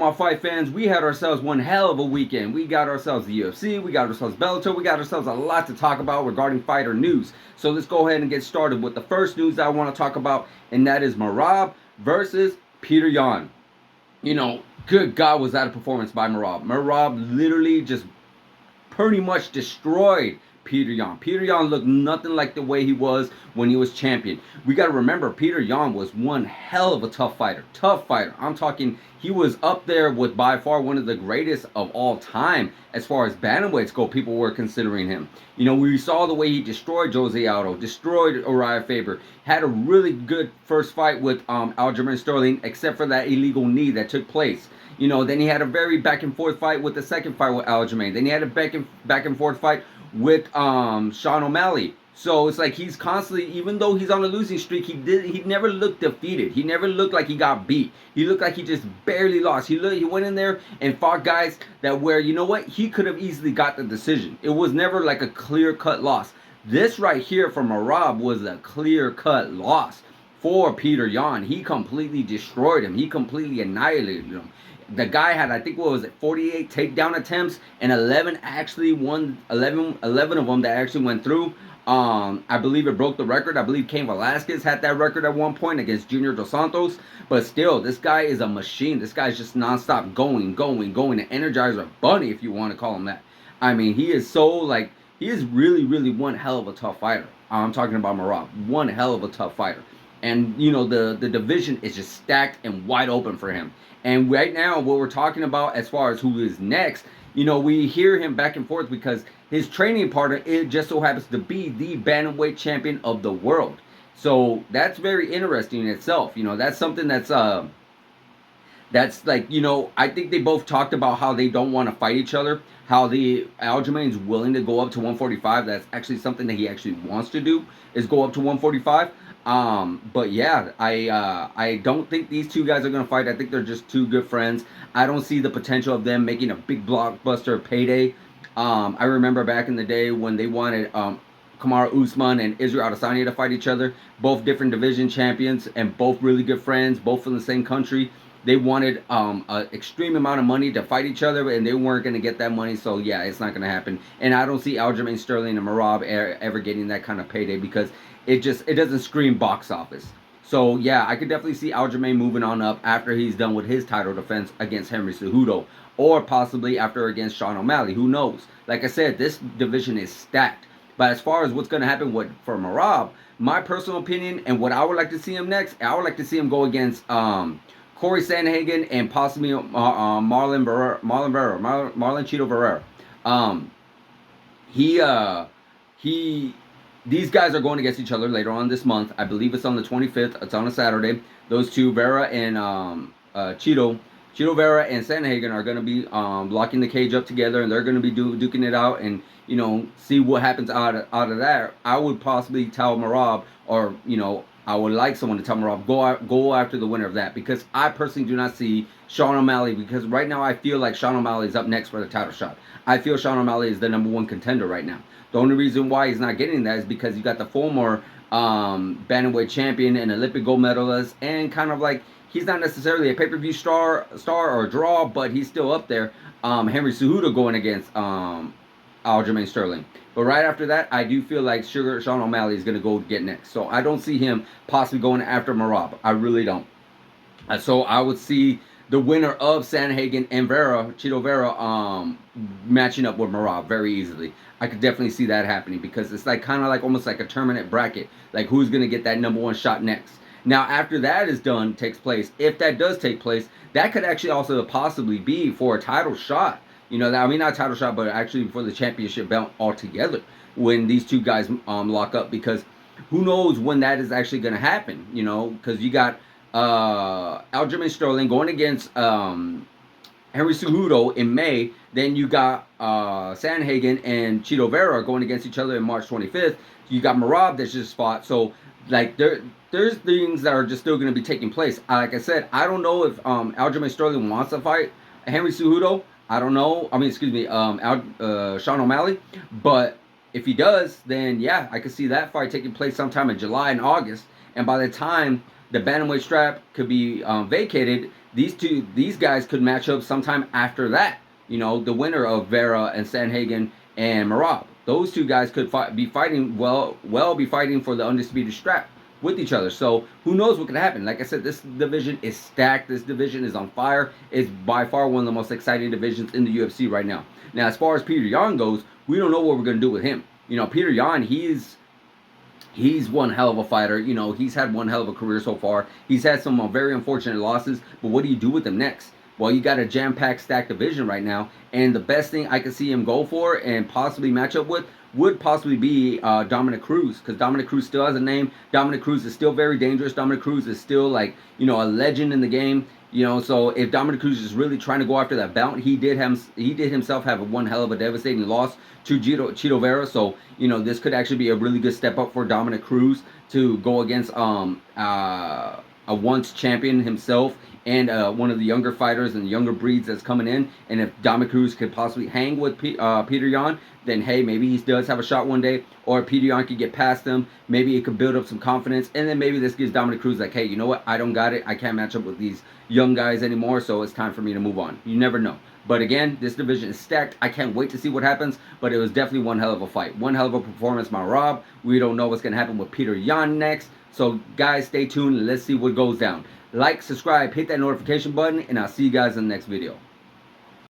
on, fight fans? We had ourselves one hell of a weekend. We got ourselves the UFC, we got ourselves Bellator, we got ourselves a lot to talk about regarding fighter news. So let's go ahead and get started with the first news I want to talk about, and that is Merab versus Peter Yan. Good God, was that a performance by Merab? Merab literally just pretty much destroyed Peter Yan. Peter Yan looked nothing like the way he was when he was champion. We got to remember, Peter Yan was one hell of a tough fighter. Tough fighter. I'm talking, he was up there with by far one of the greatest of all time as far as bantamweights go. People were considering him. We saw the way he destroyed Jose Aldo, destroyed Uriah Faber. Had a really good first fight with Aljamain Sterling, except for that illegal knee that took place. Then he had a very back and forth fight with the second fight with Aljamain. Then he had a back and forth fight with Sean O'Malley. So it's like he's constantly, even though he's on a losing streak, he never looked defeated. He never looked like he got beat. He looked like he just barely lost. He went in there and fought guys that where, he could have easily got the decision. It was never like a clear-cut loss. This right here from Merab was a clear-cut loss for Peter Yan. He completely destroyed him. He completely annihilated him. The guy had, I think, 48 takedown attempts, and 11 actually won. 11 of them that actually went through. I believe it broke the record. I believe Cain Velasquez had that record at one point against Junior Dos Santos. But still, this guy is a machine. This guy's just nonstop going. An Energizer Bunny, if you want to call him that. I mean, he is he is really, really one hell of a tough fighter. I'm talking about Merab. One hell of a tough fighter. And, the division is just stacked and wide open for him. And right now, what we're talking about as far as who is next, we hear him back and forth because his training partner, it just so happens to be the bantamweight champion of the world. So that's very interesting in itself. That's something that's like, I think they both talked about how they don't want to fight each other. How the Aljamain's willing to go up to 145. That's actually something that he actually wants to do, is go up to 145. But yeah, I don't think these two guys are going to fight. I think they're just two good friends. I don't see the potential of them making a big blockbuster payday. I remember back in the day when they wanted Kamaru Usman and Israel Adesanya to fight each other. Both different division champions and both really good friends, both from the same country. They wanted an extreme amount of money to fight each other, and they weren't going to get that money. So yeah, it's not going to happen. And I don't see Aljamain Sterling and Merab ever getting that kind of payday because it doesn't scream box office. So yeah, I could definitely see Aljamain moving on up after he's done with his title defense against Henry Cejudo, or possibly after against Sean O'Malley. Who knows? Like I said, this division is stacked. But as far as what's going to happen for Merab, my personal opinion and what I would like to see him next, I would like to see him go against Corey Sandhagen and possibly Marlon Chito Barrera. These guys are going against each other later on this month. I believe it's on the 25th. It's on a Saturday. Those two, Vera and Chito Vera and Sandhagen are going to be locking the cage up together, and they're going to be duking it out and, see what happens out of that. I would possibly tell Merab, or, I would like someone to tell Merab, go after the winner of that, because I personally do not see Sean O'Malley, because right now I feel like Sean O'Malley is up next for the title shot. I feel Sean O'Malley is the #1 contender right now. The only reason why he's not getting that is because you got the former bantamweight champion and Olympic gold medalist, and kind of like he's not necessarily a pay-per-view star or a draw, but he's still up there. Henry Cejudo going against Aljamain Sterling. But right after that, I do feel like Sean O'Malley is going to go get next. So I don't see him possibly going after Merab. I really don't. So I would see the winner of Sandhagen and Chito Vera, matching up with Merab very easily. I could definitely see that happening because it's like kind of like almost like a tournament bracket. Like who's going to get that #1 shot next. Now, after that is done, takes place, if that does take place, that could actually also possibly be for a title shot. Not title shot, but actually for the championship belt altogether when these two guys lock up, because who knows when that is actually going to happen, because you got Aljamain Sterling going against Henry Cejudo in May. Then you got Sandhagen and Chito Vera going against each other in March 25th. You got Merab that's just fought. So, like, there's things that are just still going to be taking place. Like I said, I don't know if Aljamain Sterling wants to fight Henry Cejudo. I don't know. Sean O'Malley. But if he does, then yeah, I could see that fight taking place sometime in July and August. And by the time the bantamweight strap could be vacated, these guys could match up sometime after that. You know, the winner of Vera and Sanhagen and Merab. Those two guys could be fighting be fighting for the undisputed strap with each other. So who knows what could happen? Like I said, this division is stacked. This division is on fire. It's by far one of the most exciting divisions in the UFC right now. Now, as far as Peter Yan goes, we don't know what we're going to do with him. You know, Peter Yan, he's one hell of a fighter. You know, he's had one hell of a career so far. He's had some very unfortunate losses, but what do you do with him next? Well, you got a jam-packed stacked division right now, and the best thing I could see him go for and possibly match up with would possibly be Dominic Cruz, because Dominic Cruz still has a name. Dominic Cruz is still very dangerous. Dominic Cruz is still, like, you know, a legend in the game. You know, so if Dominic Cruz is really trying to go after that belt, he did himself have one hell of a devastating loss to Chito Vera. So, you know, this could actually be a really good step up for Dominic Cruz to go against a once champion himself and one of the younger fighters and the younger breeds that's coming in. And if Dominic Cruz could possibly hang with Peter Yan, then hey, maybe he does have a shot one day, or Peter Yan could get past him. Maybe it could build up some confidence, and then maybe this gives Dominic Cruz like, hey, you know what? I don't got it. I can't match up with these young guys anymore, so it's time for me to move on. You never know. But again, this division is stacked. I can't wait to see what happens, but it was definitely one hell of a fight. One hell of a performance by Rob. We don't know what's going to happen with Peter Yan next. So guys, stay tuned and let's see what goes down. Like, subscribe, hit that notification button, and I'll see you guys in the next video.